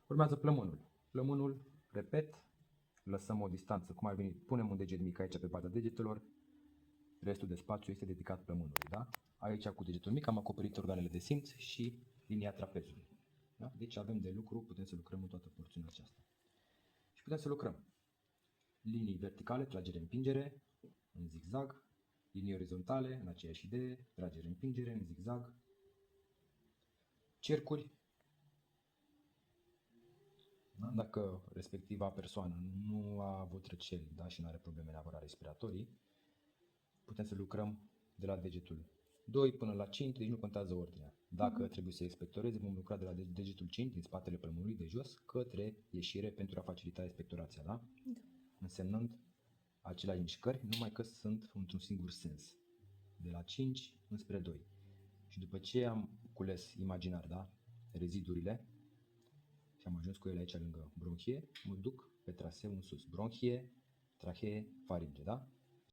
Urmează plămânul. Plămânul, repet, lăsăm o distanță, cum ar veni, punem un deget mic aici pe baza degetelor, restul de spațiu este dedicat plămânului, da? Aici cu degetul mic am acoperit organele de simț și linia trapezului. Da? Deci avem de lucru, putem să lucrăm în toată porțiunea aceasta. Și putem să lucrăm linii verticale, tragere-împingere, în zigzag, linii orizontale, în aceeași idee, tragere-împingere, în zigzag, cercuri. Da? Dacă respectiva persoană nu a avut răceli, da, și nu are probleme neapărat respiratorii, putem să lucrăm de la degetul 2 până la 5, deci nu contează ordinea. Dacă trebuie să expectoreze, vom lucra de la degetul 5 din spatele plămânului de jos către ieșire pentru a facilita expectorația, da? Da. Însemnând aceleași mișcări, numai că sunt într-un singur sens. De la 5 înspre 2. Și după ce am cules imaginar, da, rezidurile și am ajuns cu ele aici lângă bronhie, mă duc pe traseu în sus. Bronhie, trahee, faringe, da?